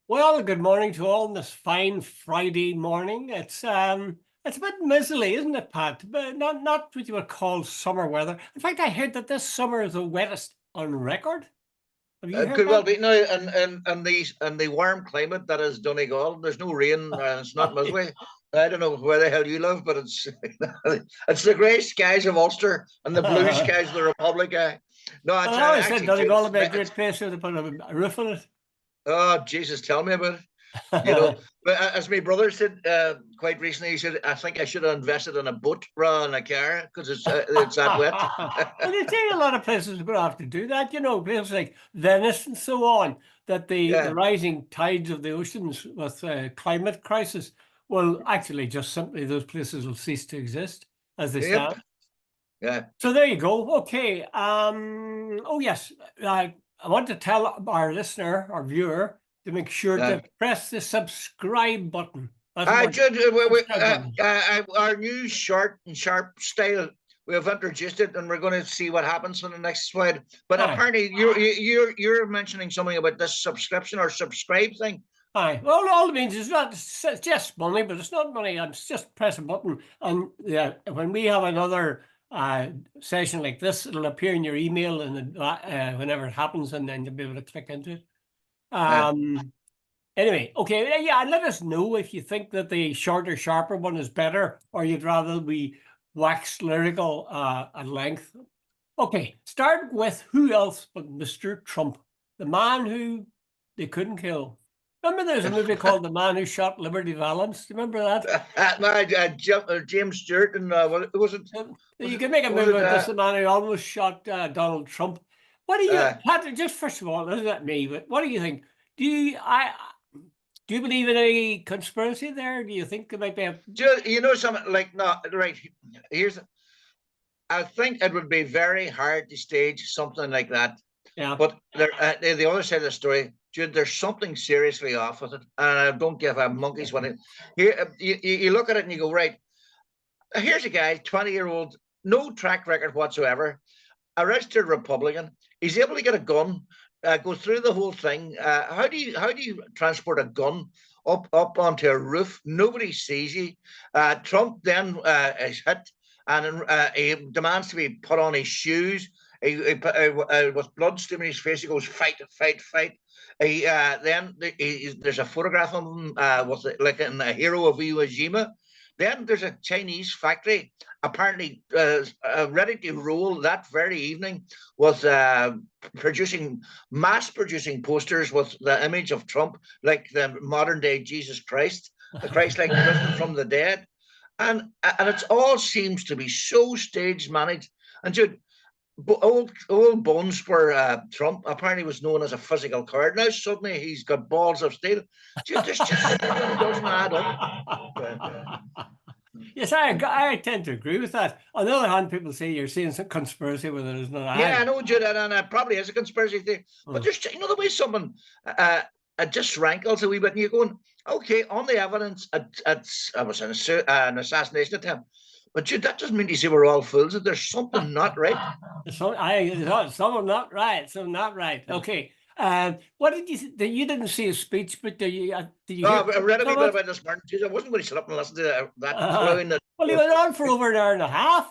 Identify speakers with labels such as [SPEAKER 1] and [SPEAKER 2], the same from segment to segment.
[SPEAKER 1] Well, good morning to all on this fine Friday morning. It's a bit miserly, isn't it, Pat? But not what you would call summer weather. In fact, I heard that this summer is the wettest on record. Have you heard
[SPEAKER 2] Could
[SPEAKER 1] that?
[SPEAKER 2] well be now, and the warm climate that is Donegal. There's no rain. It's not Musway. I don't know where the hell you live, but it's it's the grey skies of Ulster and the blue skies of the Republic. No,
[SPEAKER 1] Well,
[SPEAKER 2] it's
[SPEAKER 1] I always said
[SPEAKER 2] actually
[SPEAKER 1] Donegal would be a
[SPEAKER 2] it's
[SPEAKER 1] great place to put a roof on
[SPEAKER 2] oh Jesus, tell me about it.
[SPEAKER 1] it.
[SPEAKER 2] But as my brother said quite recently, he said, "I think I should have invested in a boat rather than a car because it's that wet."
[SPEAKER 1] Well, you see a lot of places are going to have to do that, places like Venice and so on, that the
[SPEAKER 2] Yeah.
[SPEAKER 1] rising tides of the oceans with climate crisis will actually just simply those places will cease to exist as they
[SPEAKER 2] Yep.
[SPEAKER 1] stand.
[SPEAKER 2] Yeah.
[SPEAKER 1] So there you go. Okay. Oh yes, I want to tell our listener, our viewer, to make sure
[SPEAKER 2] Yeah.
[SPEAKER 1] to press the subscribe button. That's
[SPEAKER 2] I
[SPEAKER 1] what
[SPEAKER 2] Jude,
[SPEAKER 1] subscribe button.
[SPEAKER 2] our new short and sharp style. We have introduced it, and we're going to see what happens in the next slide. But
[SPEAKER 1] Aye.
[SPEAKER 2] apparently, you're mentioning something about this subscription or subscribe thing.
[SPEAKER 1] Aye. Well, all it means is not it's just money, but it's not money. It's just press a button, and yeah, when we have another session like this, it'll appear in your email, and whenever it happens, and then you'll be able to click into it.
[SPEAKER 2] Yeah.
[SPEAKER 1] Anyway, okay, yeah, and let us know if you think that the shorter, sharper one is better, or you'd rather we wax lyrical at length. Okay, start with who else but Mr. Trump, the man who they couldn't kill. Remember there's a movie called The Man Who Shot Liberty Valance? Do you remember that?
[SPEAKER 2] James Stewart and what was it?
[SPEAKER 1] You can make a
[SPEAKER 2] Was
[SPEAKER 1] movie
[SPEAKER 2] it?
[SPEAKER 1] about this, the man who almost shot Donald Trump. What do you,
[SPEAKER 2] Uh,
[SPEAKER 1] Pat, just first of all, isn't that me, but what do you think? Do you believe in any conspiracy there? Do you think there might be a...
[SPEAKER 2] you know something like no right? Here's I think it would be very hard to stage something like that.
[SPEAKER 1] Yeah.
[SPEAKER 2] But the other side of the story, Jude, there's something seriously off with it, and I don't give a monkey's what it. Here, you look at it and you go, right. Here's a guy, 20-year-old, no track record whatsoever, a registered Republican. He's able to get a gun, go through the whole thing. How do you transport a gun up onto a roof? Nobody sees you. Trump then is hit, and he demands to be put on his shoes. With blood streaming his face, he goes, "Fight, fight, fight." There's a photograph of him with like in a hero of Iwo Jima. Then there's a Chinese factory apparently ready to roll that very evening with mass producing posters with the image of Trump, like the modern day Jesus Christ, the Christ like risen from the dead. And it all seems to be so stage managed. And Jude, old bones for Trump apparently was known as a physical card. Now suddenly he's got balls of steel. This just doesn't add up.
[SPEAKER 1] Yes, I tend to agree with that. On the other hand, people say you're seeing some conspiracy where there is none.
[SPEAKER 2] Yeah, I know, Jude, and it probably is a conspiracy theory. But just the way someone it just rankles a wee bit, and you're going, okay, on the evidence, it was an assassination attempt. But Jude, that doesn't mean to say we're all fools. That there's something not right.
[SPEAKER 1] Some not right. Some not right. Okay. What did you? You didn't see his speech, but did you
[SPEAKER 2] Oh,
[SPEAKER 1] hear?
[SPEAKER 2] I read a wee bit about this morning. Jeez, I wasn't going to sit up and listen to that clown.
[SPEAKER 1] Well, he went on for over an hour and a half.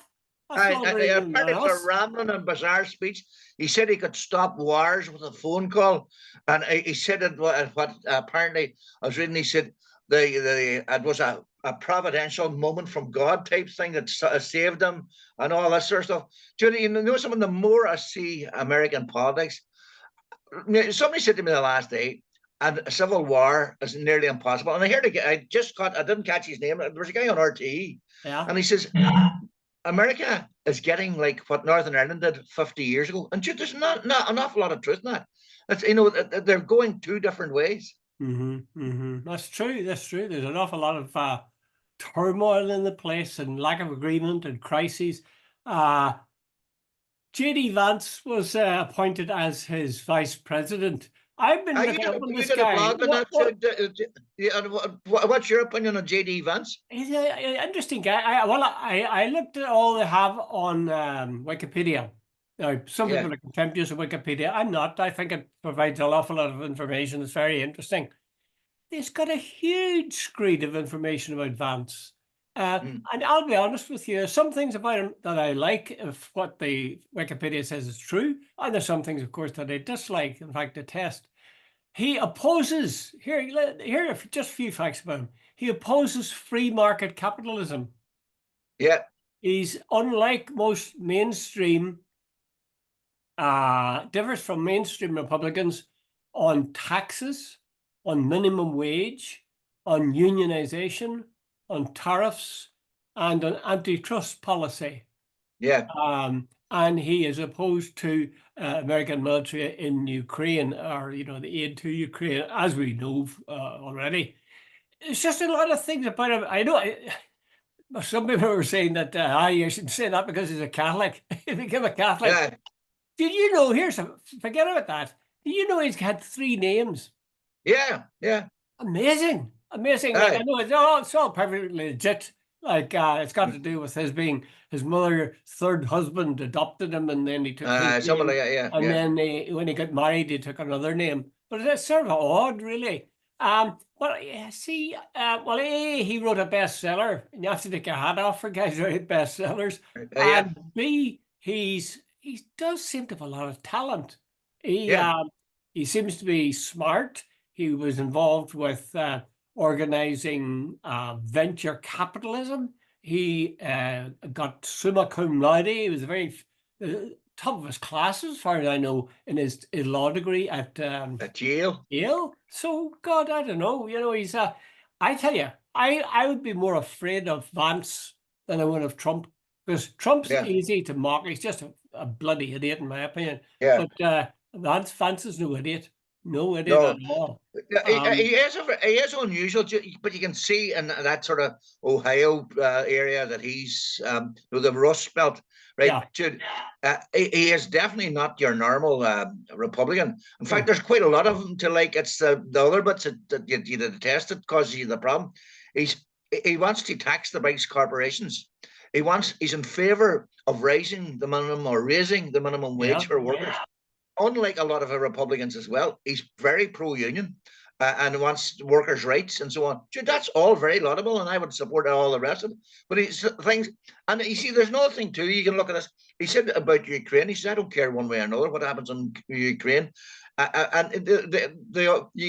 [SPEAKER 2] Apparently, it's a rambling and bizarre speech. He said he could stop wars with a phone call, and he said what apparently I was reading. He said it was a providential moment from God type thing that saved him and all that sort of stuff. Do you know something? The more I see American politics, somebody said to me the last day, and a civil war is nearly impossible. And I heard I didn't catch his name. There was a guy on RTE,
[SPEAKER 1] Yeah.
[SPEAKER 2] and he says, America is getting like what Northern Ireland did 50 years ago. And there's not an awful lot of truth in that. They're going two different ways.
[SPEAKER 1] That's true. That's true. There's an awful lot of turmoil in the place and lack of agreement and crises. J.D. Vance was appointed as his vice president. I've been looking up on this guy.
[SPEAKER 2] What's your opinion on J.D. Vance?
[SPEAKER 1] He's an interesting guy. I looked at all they have on Wikipedia. Now, some people are contemptuous of Wikipedia. I'm not. I think it provides an awful lot of information. It's very interesting. He's got a huge screed of information about Vance.
[SPEAKER 2] Mm.
[SPEAKER 1] And I'll be honest with you, some things about him that I like, if what the Wikipedia says is true, and there's some things, of course, that I dislike, in fact, detest. He opposes, here are just a few facts about him. He opposes free market capitalism.
[SPEAKER 2] Yeah,
[SPEAKER 1] He's unlike most mainstream, differs from mainstream Republicans on taxes, on minimum wage, on unionization, on tariffs, and on antitrust policy.
[SPEAKER 2] yeah.
[SPEAKER 1] And he is opposed to American military in Ukraine, or the aid to Ukraine, as we know already. It's just a lot of things about him. I know some people were saying that you should say that because he's a Catholic. He became a Catholic.
[SPEAKER 2] Yeah,
[SPEAKER 1] Did you know? Forget about that. Did you know he's had 3 names?
[SPEAKER 2] yeah, yeah.
[SPEAKER 1] Amazing, amazing. Like, I
[SPEAKER 2] Aye.
[SPEAKER 1] know it's all perfectly legit. Like, it's got to do with his mother, third husband adopted him, and then he took his
[SPEAKER 2] Something
[SPEAKER 1] name,
[SPEAKER 2] like that, yeah,
[SPEAKER 1] and
[SPEAKER 2] yeah.
[SPEAKER 1] then when he got married, he took another name. But it's sort of odd, really. Well, yeah, see, well, A, he wrote a bestseller, and you have to take your hat off for guys who write bestsellers.
[SPEAKER 2] Yeah,
[SPEAKER 1] And B, he does seem to have a lot of talent. He
[SPEAKER 2] yeah,
[SPEAKER 1] um, he seems to be smart. He was involved with organizing venture capitalism. He got summa cum laude. He was very top of his class, as far as I know, in his law degree at
[SPEAKER 2] a jail.
[SPEAKER 1] Yale. So, God, I don't know. He's I tell you, I would be more afraid of Vance than I would of Trump, because Trump's
[SPEAKER 2] Yeah,
[SPEAKER 1] easy to mock. He's just a bloody idiot, in my opinion.
[SPEAKER 2] yeah.
[SPEAKER 1] But Vance is no idiot. No idiot at
[SPEAKER 2] No,
[SPEAKER 1] all.
[SPEAKER 2] yeah,
[SPEAKER 1] Um,
[SPEAKER 2] he is unusual, but you can see in that sort of Ohio area that he's with the Rust Belt, right?
[SPEAKER 1] yeah,
[SPEAKER 2] Jude, he is definitely not your normal Republican. In fact,
[SPEAKER 1] no,
[SPEAKER 2] there's quite a lot of them to like. It's the other bits that you detest it causes you the problem. He's he wants to tax the big corporations. He's in favor of raising the minimum or raising the minimum wage
[SPEAKER 1] yeah,
[SPEAKER 2] for workers, unlike a lot of the Republicans as well. He's very pro-union and wants workers' rights and so on. Sure, that's all very laudable, and I would support all the rest of it. But he's things, and you see, there's another thing too. You can look at this. He said about Ukraine. He said, "I don't care one way or another what happens in Ukraine." And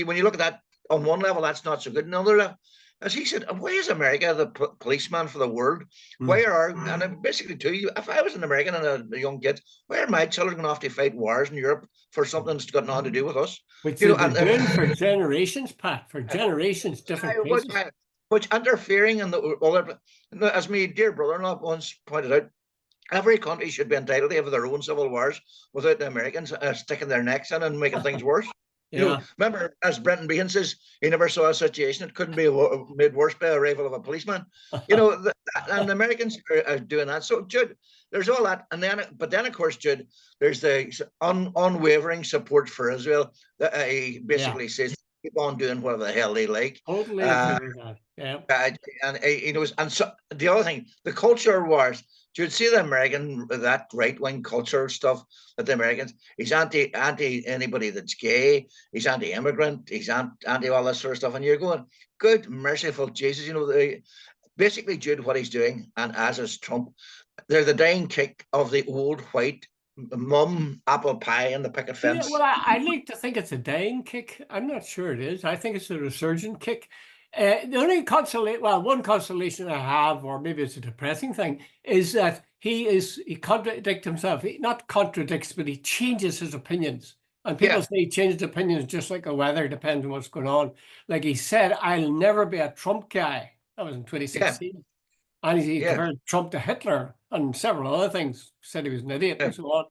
[SPEAKER 2] when you look at that on one level, that's not so good. Another level, as he said, why is America the policeman for the world?
[SPEAKER 1] mm.
[SPEAKER 2] Why are, and basically too, if I was an American and a young kid, why are my children going to have to fight wars in Europe for something that's got nothing to do with us?
[SPEAKER 1] Which
[SPEAKER 2] You know,
[SPEAKER 1] they've been doing for generations, Pat, for generations, different places.
[SPEAKER 2] which interfering in the other, as my dear brother-in-law once pointed out, every country should be entitled to have their own civil wars without the Americans sticking their necks in and making things worse.
[SPEAKER 1] Yeah,
[SPEAKER 2] Remember, as Brenton Behan says, he never saw a situation that couldn't be made worse by the arrival of a policeman. And the Americans are doing that. So, Jude, there's all that, but then, of course, Jude, there's the unwavering support for Israel. That he
[SPEAKER 1] yeah,
[SPEAKER 2] basically says keep on doing whatever the hell they like.
[SPEAKER 1] totally
[SPEAKER 2] Uh,
[SPEAKER 1] agree with that. Yeah,
[SPEAKER 2] and and so the other thing, the culture wars. Do you see the American that right wing culture stuff that the Americans? He's anti anybody that's gay. He's anti immigrant. He's anti all this sort of stuff. And you're going, good merciful Jesus. Basically, Jude, what he's doing, and as is Trump, they're the dying kick of the old white mum apple pie and the picket
[SPEAKER 1] yeah.
[SPEAKER 2] fence.
[SPEAKER 1] Well, I like to think it's a dying kick. I'm not sure it is. I think it's a resurgent kick. The only one consolation I have, or maybe it's a depressing thing, is that he contradicts himself. He not contradicts, but he changes his opinions. And people
[SPEAKER 2] Yeah,
[SPEAKER 1] say he changed opinions just like the weather, depends on what's going on. Like he said, I'll never be a Trump guy. That was in
[SPEAKER 2] yeah,
[SPEAKER 1] 2016. And he
[SPEAKER 2] yeah,
[SPEAKER 1] compared Trump to Hitler and several other things, said he was an idiot
[SPEAKER 2] yeah.
[SPEAKER 1] and so on.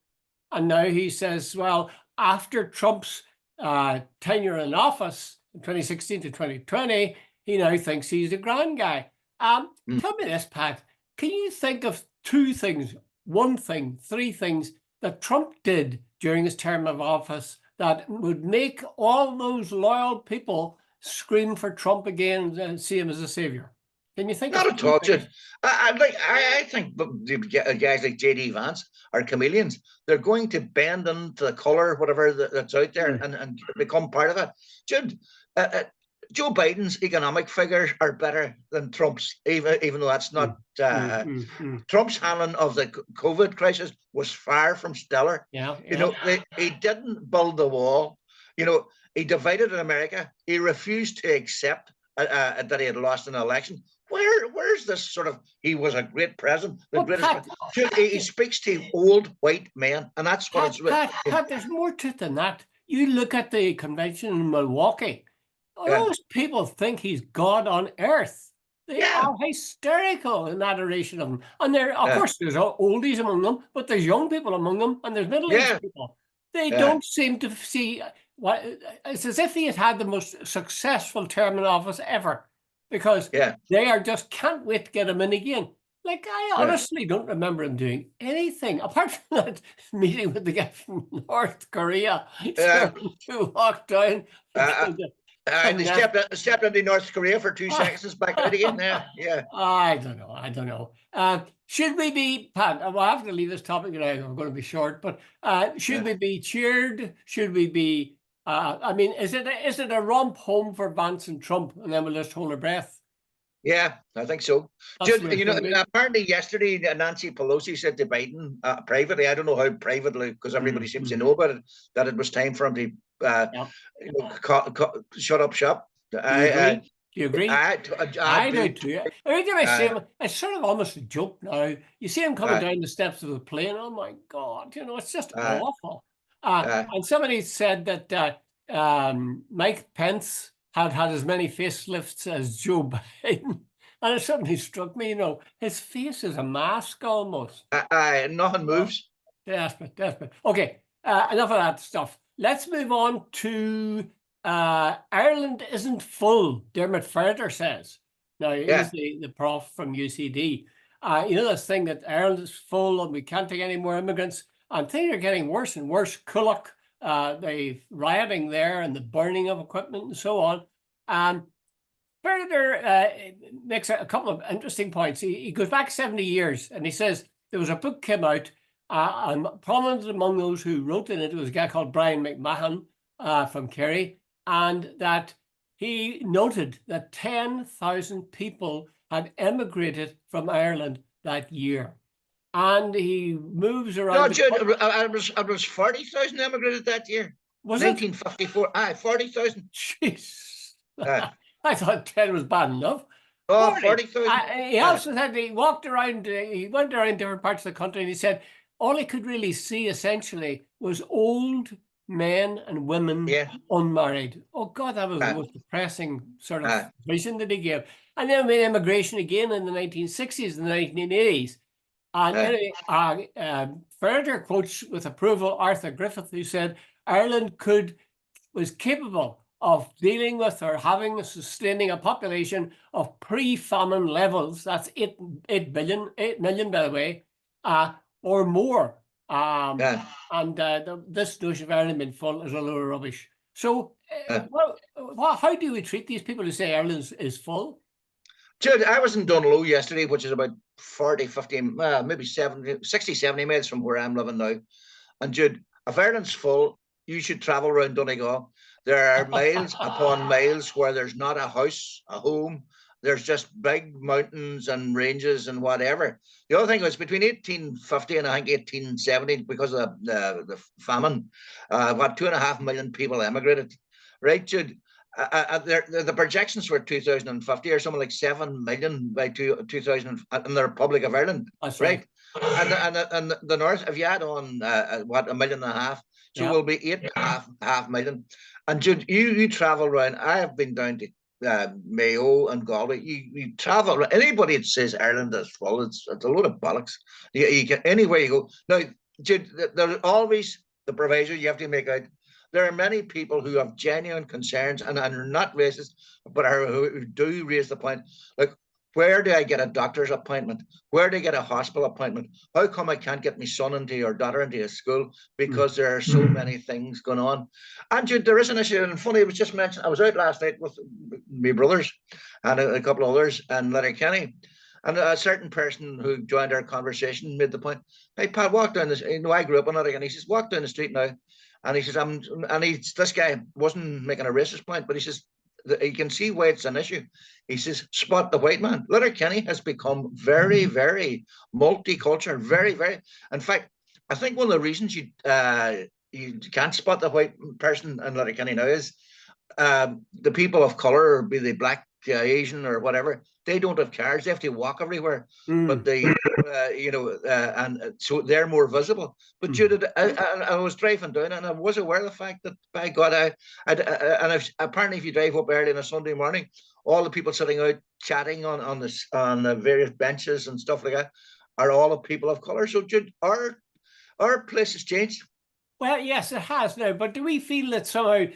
[SPEAKER 1] And now he says, well, after Trump's tenure in office in 2016 to 2020, he now thinks he's a grand guy.
[SPEAKER 2] Mm.
[SPEAKER 1] Tell me this, Pat. Can you think of 2 things, 1 thing, 3 things that Trump did during his term of office that would make all those loyal people scream for Trump again and see him as a savior? Can you think
[SPEAKER 2] Not
[SPEAKER 1] of
[SPEAKER 2] at
[SPEAKER 1] 2
[SPEAKER 2] all,
[SPEAKER 1] things?
[SPEAKER 2] Jude. I think the guys like JD Vance are chameleons. They're going to bend into the color, whatever that's out there,
[SPEAKER 1] Mm.
[SPEAKER 2] and become part of it. Jude, Joe Biden's economic figures are better than Trump's, even though that's not. Trump's handling of the COVID crisis was far from stellar.
[SPEAKER 1] Yeah,
[SPEAKER 2] You
[SPEAKER 1] yeah.
[SPEAKER 2] know, he didn't build the wall. You know, he divided America. He refused to accept that he had lost an election. Where's this sort of? He was a great president, the
[SPEAKER 1] Well,
[SPEAKER 2] greatest.
[SPEAKER 1] Pat,
[SPEAKER 2] He speaks to old white men, and that's what it's.
[SPEAKER 1] Pat, there's more to it than that. You look at the convention in Milwaukee.
[SPEAKER 2] Yeah.
[SPEAKER 1] Those people think he's God on earth. They
[SPEAKER 2] Yeah.
[SPEAKER 1] are hysterical in adoration of him. And there, of
[SPEAKER 2] Yeah.
[SPEAKER 1] course, there's oldies among them, but there's young people among them, and there's middle-aged
[SPEAKER 2] Yeah.
[SPEAKER 1] people. They
[SPEAKER 2] Yeah.
[SPEAKER 1] don't seem to see what it's as if he had had the most successful term in office ever, because
[SPEAKER 2] Yeah.
[SPEAKER 1] they are just can't wait to get him in again. Like, I
[SPEAKER 2] Yeah.
[SPEAKER 1] honestly don't remember him doing anything apart from that meeting with the guy from North Korea
[SPEAKER 2] Yeah.
[SPEAKER 1] who walked down.
[SPEAKER 2] They stepped into North Korea for 2 seconds, back out again. Yeah.
[SPEAKER 1] I don't know. Should we be, Pat? Well, I have to leave this topic now. We're going to be short, but should we be cheered? Should we be? I mean, is it a romp home for Vance and Trump, and then we'll just hold our breath?
[SPEAKER 2] Yeah, I think so.
[SPEAKER 1] That's
[SPEAKER 2] Jude, you know, apparently yesterday Nancy Pelosi said to Biden privately, I don't know how privately, because everybody seems to know about it, that it was time for him to you know, shut up shop.
[SPEAKER 1] Do you agree?
[SPEAKER 2] I
[SPEAKER 1] do too. Every time I see him, it's sort of almost a joke now. You see him coming down the steps of the plane. Oh my God! You know, it's just awful. And somebody said that Mike Pence had as many facelifts as Joe Biden, and it suddenly struck me. You know, his face is a mask almost.
[SPEAKER 2] Nothing moves.
[SPEAKER 1] Desperate. Okay, enough of that stuff. Let's move on to Ireland isn't full, Dermot Ferder says. Now, he's the prof from UCD. You know this thing that Ireland is full and we can't take any more immigrants. And things are getting worse and worse. Culloch, the rioting there and the burning of equipment and so on. Ferder makes a couple of interesting points. He goes back 70 years and he says there was a book came out, and prominent among those who wrote in it was a guy called Brian McMahon from Kerry, and that he noted that 10,000 people had emigrated from Ireland that year. And he moves around.
[SPEAKER 2] No, Jude, it was 40,000 emigrated that year.
[SPEAKER 1] Was
[SPEAKER 2] 1954? 40,000.
[SPEAKER 1] Jeez. I thought 10 was bad enough.
[SPEAKER 2] Oh, 40,000.
[SPEAKER 1] He also said he walked around, he went around different parts of the country, and he said all he could really see essentially was old men and women unmarried. Oh God, that was the most depressing sort of vision that he gave. And then we had immigration again in the 1960s and the 1980s. And anyway, Ferder quotes with approval Arthur Griffith, who said Ireland was capable of dealing with or sustaining a population of pre-famine levels. That's 8 million, by the way, or more. And this notion of Ireland being full is a load of rubbish. So, how do we treat these people who say Ireland is full?
[SPEAKER 2] Jude, I was in Dunlow yesterday, which is about 40, 50, maybe 70, 60, 70 miles from where I'm living now. And Jude, if Ireland's full, you should travel around Donegal. There are miles upon miles where there's not a house, a home. There's just big mountains and ranges and whatever. The other thing was between 1850 and I think 1870, because of the famine, 2.5 million people emigrated. Right, Jude? The projections for 2050 are something like 7 million by 2000 in the Republic of Ireland.
[SPEAKER 1] That's
[SPEAKER 2] right. And the north, if you add on 1.5 million, so we'll be 8.5 million. And Jude, you travel around. I have been down to Mayo and Galway. You travel around. Anybody that says Ireland is full, it's a load of bollocks. You can anywhere you go. Now, Jude, there's always the proviso you have to make out. There are many people who have genuine concerns and are not racist, but who do raise the point, like, where do I get a doctor's appointment? Where do I get a hospital appointment? How come I can't get my son into or daughter into a school? Because there are so many things going on. And there is an issue, and funny, it was just mentioned, I was out last night with my brothers and a couple of others in Letterkenny, and a certain person who joined our conversation made the point, hey, Pat, walk down this, I grew up in Letterkenny, he says, walk down the street now, and he says, this guy wasn't making a racist point, but he says, you can see why it's an issue. He says, spot the white man. Letterkenny has become very, very multicultural, very, very. In fact, I think one of the reasons you can't spot the white person in Letterkenny now is the people of color, be they black, Asian, or whatever, they don't have cars. They have to walk everywhere. But they, and so they're more visible. But Jude, I was driving down, and I was aware of the fact that, by God, apparently if you drive up early on a Sunday morning, all the people sitting out chatting on the various benches and stuff like that are all of people of color. So Jude, our place has changed.
[SPEAKER 1] Well, yes, it has now. But do we feel that somehow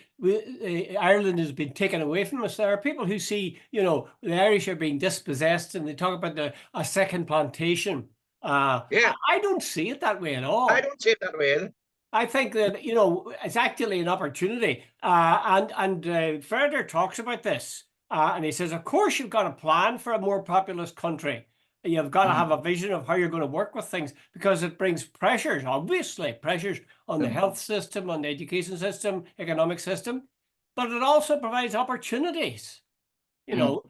[SPEAKER 1] Ireland has been taken away from us? There are people who see, the Irish are being dispossessed, and they talk about a second plantation.
[SPEAKER 2] Yeah,
[SPEAKER 1] I don't see it that way at all.
[SPEAKER 2] I don't see it that way either.
[SPEAKER 1] I think that, it's actually an opportunity. And Further talks about this. And he says, of course, you've got a plan for a more populous country. You've got to have a vision of how you're going to work with things, because it brings pressures, obviously, pressures on the health system, on the education system, economic system, but it also provides opportunities. You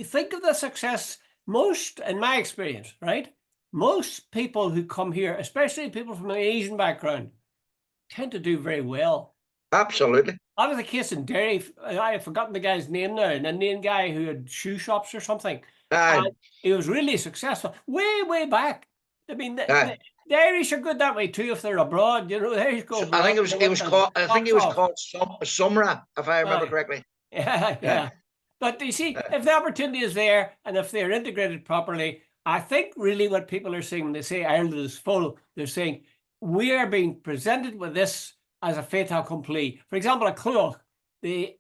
[SPEAKER 1] think of the success, in my experience, right? Most people who come here, especially people from an Asian background, tend to do very well.
[SPEAKER 2] Absolutely.
[SPEAKER 1] That was the case in Derry. I've forgotten the guy's name now, an Indian guy who had shoe shops or something. He was really successful way, way back. I mean, the Irish are good that way too if they're abroad. The Irish go abroad.
[SPEAKER 2] I think he was called Sumra, if I remember correctly.
[SPEAKER 1] Yeah. But you see, if the opportunity is there and if they're integrated properly, I think really what people are saying when they say Ireland is full, they're saying we are being presented with this as a fait accompli. For example, at Clúach,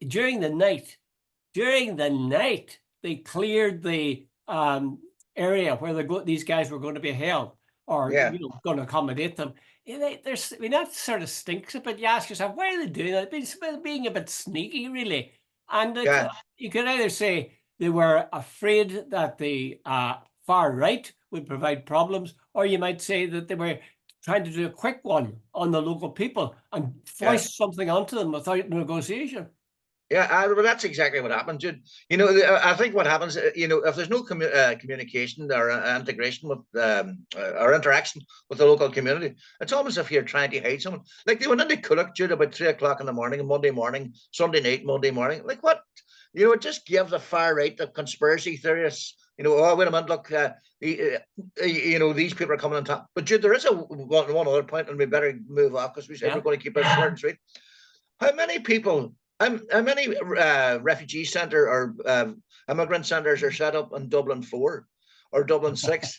[SPEAKER 1] during the night, they cleared the area where these guys were going to be held, or going to accommodate them. That sort of stinks a bit. You ask yourself, why are they doing that? It's being a bit sneaky, really. And you could either say they were afraid that the far right would provide problems, or you might say that they were trying to do a quick one on the local people and force something onto them without negotiation.
[SPEAKER 2] Yeah, well, that's exactly what happened, Jude. I think what happens, if there's no communication or integration with or interaction with the local community, it's almost as if you're trying to hide someone. Like they went into Clúach, Jude, about 3 o'clock in the morning, Monday morning, Sunday night, Monday morning. Like what? It just gives the far right, the conspiracy theorists, oh, wait a minute, look, these people are coming on top. But Jude, there is one other point, and we better move off because we said we're going to keep it short and sweet. How many people... How many refugee centre or immigrant centres are set up in Dublin 4 or Dublin 6?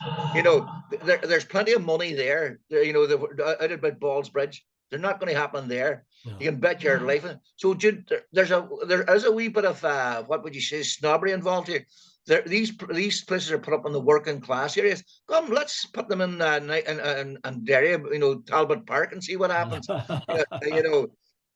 [SPEAKER 2] There's plenty of money there. Out about Balls Bridge, they're not going to happen there. No. You can bet your life. So Jude, there is a wee bit of what would you say, snobbery involved here. These places are put up in the working class areas. Come, let's put them in Derry, Talbot Park, and see what happens.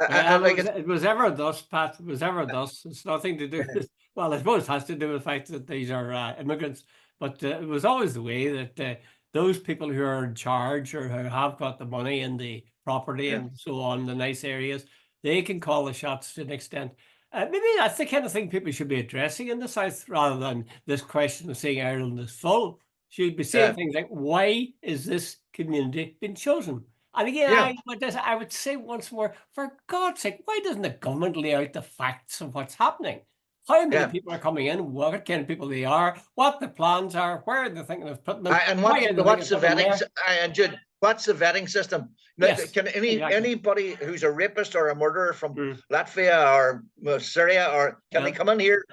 [SPEAKER 1] It was ever thus, Pat. It was ever thus. It's nothing to do with, well, I suppose it has to do with the fact that these are immigrants, but it was always the way that those people who are in charge or who have got the money and the property and so on, the nice areas, they can call the shots to an extent. Maybe that's the kind of thing people should be addressing in the South, rather than this question of saying Ireland is full. Should be saying things like, why is this community been chosen? And again, I would say once more, for God's sake, why doesn't the government lay out the facts of what's happening? How many people are coming in, what kind of people they are, what the plans are, where they're thinking of putting them,
[SPEAKER 2] and what's the vetting? And Jude, what's the vetting system? Yes, can anybody who's a rapist or a murderer from Latvia or Syria, or can they come in here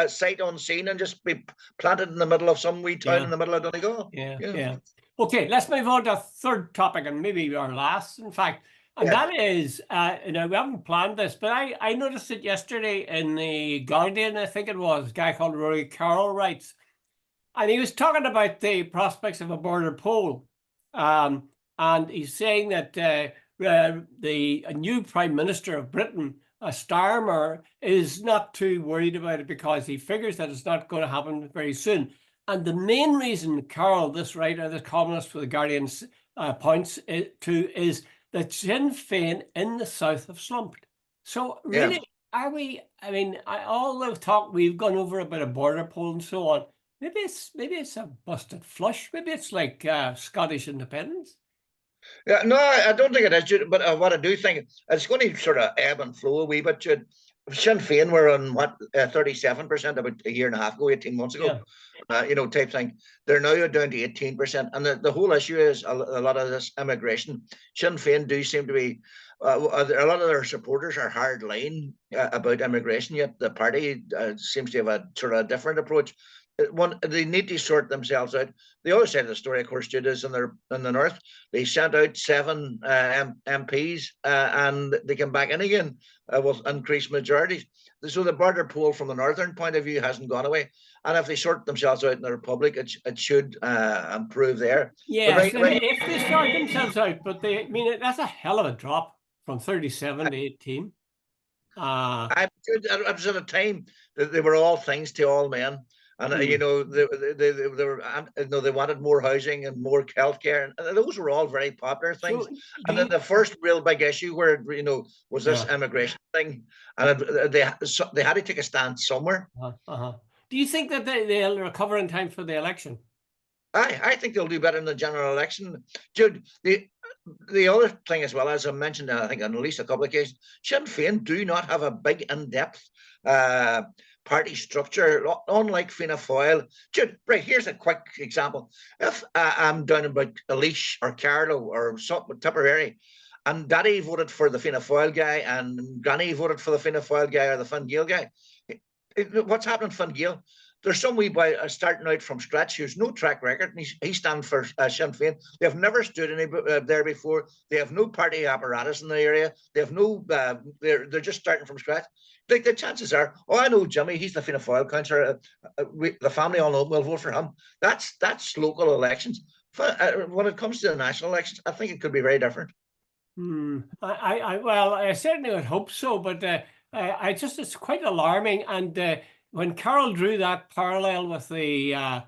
[SPEAKER 2] sight unseen and just be planted in the middle of some wee town in the middle of Donegal?
[SPEAKER 1] Yeah. Okay, let's move on to a third topic, and maybe our last, in fact. And that is, we haven't planned this, but I noticed it yesterday in the Guardian, I think it was, a guy called Rory Carroll writes, and he was talking about the prospects of a border poll. And he's saying that a new Prime Minister of Britain, Starmer, is not too worried about it because he figures that it's not going to happen very soon. And the main reason Carroll, this writer, this columnist for the Guardian, points to is that Sinn Féin in the South have slumped. So really, are we? I mean, all the talk we've gone over about a border poll and so on. Maybe it's a busted flush. Maybe it's like Scottish independence.
[SPEAKER 2] Yeah, no, I don't think it is, Jude, but what I do think it's going to sort of ebb and flow a wee bit, Jude. Sinn Féin were on what 37% about a year and a half ago, 18 months ago, type thing. They're now down to 18%, and the whole issue is a lot of this immigration. Sinn Féin do seem to be a lot of their supporters are hard line about immigration. Yet the party seems to have a sort of different approach. They need to sort themselves out. The other side of the story, of course, Jude, is in the north. They sent out 7 MPs and they came back in again with increased majorities. So the border poll from the northern point of view hasn't gone away. And if they sort themselves out in the Republic, it should improve there.
[SPEAKER 1] Yes, if they sort themselves out, but that's a hell of a drop from 37 to 18.
[SPEAKER 2] It was at a time that they were all things to all men. And they wanted more housing and more healthcare, and those were all very popular things. And then the first real big issue where was this immigration thing, and they had to take a stand somewhere.
[SPEAKER 1] Do you think that they'll recover in time for the election?
[SPEAKER 2] I think they'll do better in the general election, Jude. The other thing as well, as I mentioned, I think on at least a couple of occasions, Sinn Féin do not have a big in-depth party structure, unlike Fianna Fáil. Jude, right, here's a quick example. If I'm down about Laois or Carlow or Tipperary, and Daddy voted for the Fianna Fáil guy and Granny voted for the Fianna Fáil guy or the Fine Gael guy, what's happening Fine Gael? There's some wee boy starting out from scratch who's no track record, and he stands for Sinn Féin. They have never stood any there before. They have no party apparatus in the area. They have no. They're just starting from scratch. Like the chances are, I know Jimmy. He's the Fianna Fáil councillor. The family all know him. We'll vote for him. That's local elections. When it comes to the national elections, I think it could be very different.
[SPEAKER 1] I certainly would hope so, but it's quite alarming. And when Carol drew that parallel with the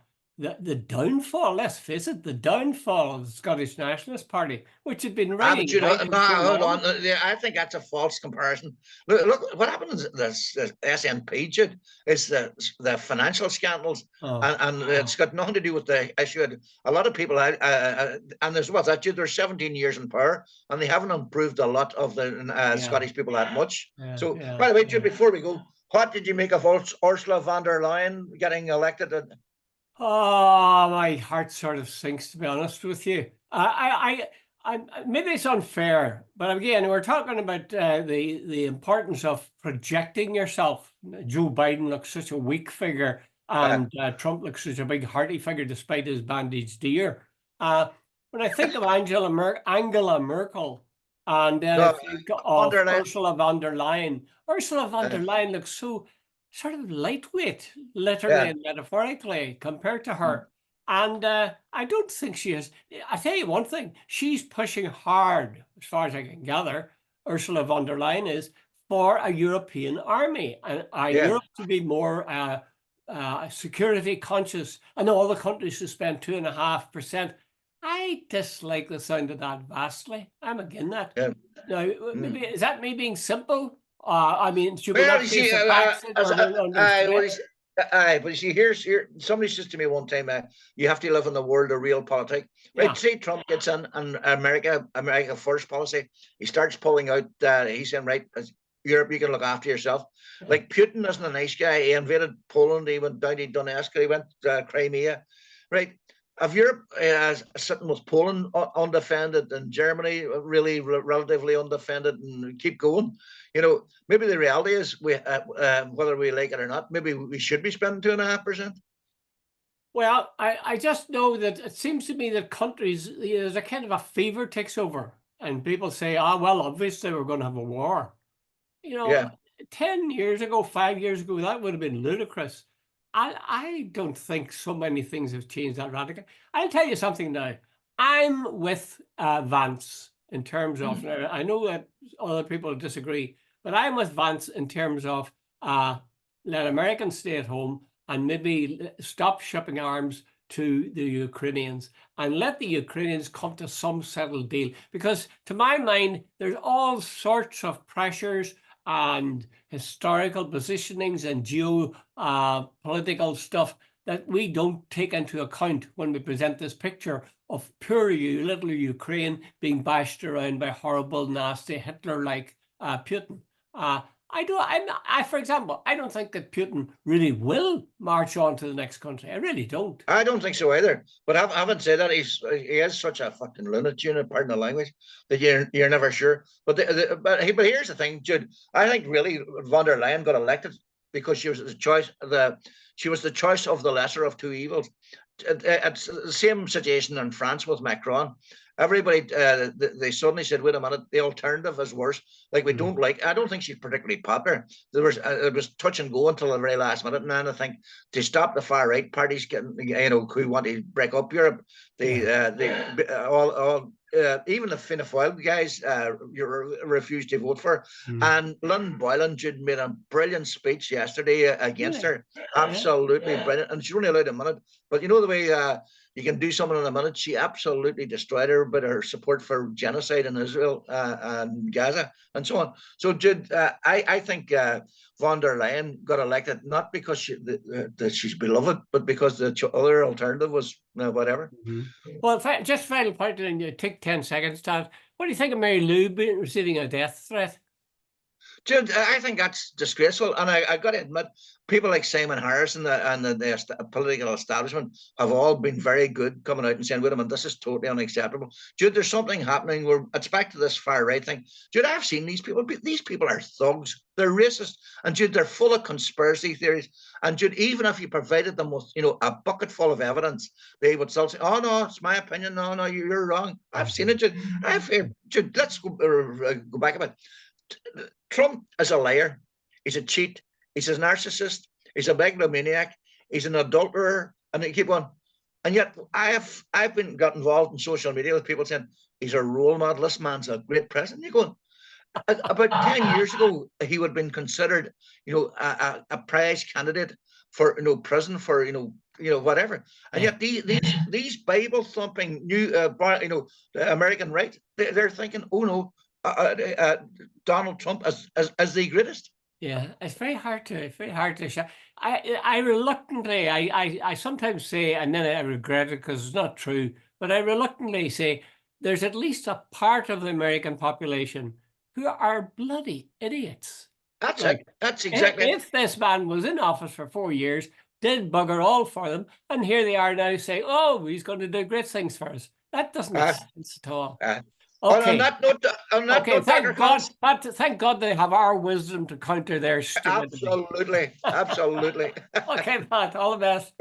[SPEAKER 1] downfall, let's face it, the downfall of the Scottish Nationalist Party, which had been running.
[SPEAKER 2] Hold on. I think that's a false comparison. Look what happened in this SNP, Jude, is the financial scandals, and it's got nothing to do with the issue. A lot of people, and there's what's that, Jude? They're 17 years in power, and they haven't improved a lot of the Scottish people that much. By the way, Jude, before we go, what did you make of Ursula von der Leyen getting elected?
[SPEAKER 1] Oh, my heart sort of sinks, to be honest with you. I maybe it's unfair, but again, we're talking about the importance of projecting yourself. Joe Biden looks such a weak figure, and Trump looks such a big hearty figure despite his bandaged ear. When I think of Angela Merkel, and then I think of Ursula von der Leyen. Ursula von der Leyen looks so sort of lightweight, literally and metaphorically, compared to her. And I don't think she is. I tell you one thing, she's pushing hard, as far as I can gather, Ursula von der Leyen is, for a European army, and Europe to be more security conscious. I know all the countries to spend 2.5%. I dislike the sound of that vastly. I'm against that. Now, maybe is that me being simple? I mean, should we not face the facts?
[SPEAKER 2] But you see, here, somebody says to me one time, you have to live in the world of real politics. Right? Say Trump gets in and America first policy, he starts pulling out, he's saying, right, Europe, you can look after yourself. Like Putin isn't a nice guy. He invaded Poland, he went down to Donetsk, he went to Crimea, right? If Europe sitting with Poland undefended and Germany really relatively undefended and keep going, maybe the reality is whether we like it or not, maybe we should be spending 2.5%.
[SPEAKER 1] Well, I just know that it seems to me that countries, there's a kind of a fever takes over, and people say, well, obviously we're going to have a war. 10 years ago, 5 years ago, that would have been ludicrous. I don't think so many things have changed that radically. I'll tell you something now. I'm with Vance in terms of, I know that other people disagree, but I'm with Vance in terms of let Americans stay at home and maybe stop shipping arms to the Ukrainians and let the Ukrainians come to some settled deal. Because to my mind, there's all sorts of pressures and historical positionings and geo-political stuff that we don't take into account when we present this picture of poor little Ukraine being bashed around by horrible, nasty Hitler-like Putin. For example, I don't think that Putin really will march on to the next country. I really don't.
[SPEAKER 2] I don't think so either. But having said that, he is such a fucking lunatic, pardon the language, that you're never sure. But here's the thing, Jude. I think really von der Leyen got elected because she was the choice of the lesser of two evils. It's the same situation in France with Macron. Everybody, they suddenly said, "Wait a minute, the alternative is worse." Like we don't like. I don't think she's particularly popular. It was touch and go until the very last minute, and then I think to stop the far right parties getting, who want to break up Europe, even the Fianna Fáil guys refused to vote for. And Lynn Boylan made a brilliant speech yesterday against her. Absolutely brilliant, and she's only allowed a minute. But you know the way you can do something in a minute. She absolutely destroyed her, but her support for genocide in Israel and Gaza and so on. So, Jude, I think von der Leyen got elected not because she's beloved, but because the other alternative was whatever.
[SPEAKER 1] Well, just final point, and you take 10 seconds, Todd. What do you think of Mary Lou receiving a death threat?
[SPEAKER 2] Jude, I think that's disgraceful, and I got to admit, people like Simon Harris and the political establishment have all been very good coming out and saying, "Wait a minute, this is totally unacceptable." Jude, there's something happening where it's back to this far right thing. Jude, I've seen these people. These people are thugs. They're racist, and Jude, they're full of conspiracy theories. And Jude, even if you provided them with, a bucket full of evidence, they would still say, "Oh no, it's my opinion. No, you're wrong." I've seen it, Jude. Jude, let's go back a bit. Trump is a liar. He's a cheat. He's a narcissist. He's a megalomaniac. He's an adulterer, and they keep on. And yet, I've got involved in social media with people saying he's a role model. This man's a great president. You're going. About 10 years ago, he would have been considered, a prize candidate for, prison for, whatever. And yet these Bible thumping new, American right, they're thinking, oh no. Donald Trump as the greatest.
[SPEAKER 1] Yeah, it's very hard to show. I reluctantly, I sometimes say, and then I regret it because it's not true, but I reluctantly say there's at least a part of the American population who are bloody idiots.
[SPEAKER 2] That's it. That's exactly.
[SPEAKER 1] If this man was in office for 4 years, did bugger all for them, and here they are now saying, "Oh, he's going to do great things for us." That doesn't make sense at all.
[SPEAKER 2] Okay. On that note,
[SPEAKER 1] thank God they have our wisdom to counter their stupidity.
[SPEAKER 2] Absolutely.
[SPEAKER 1] Okay, Pat, all the best.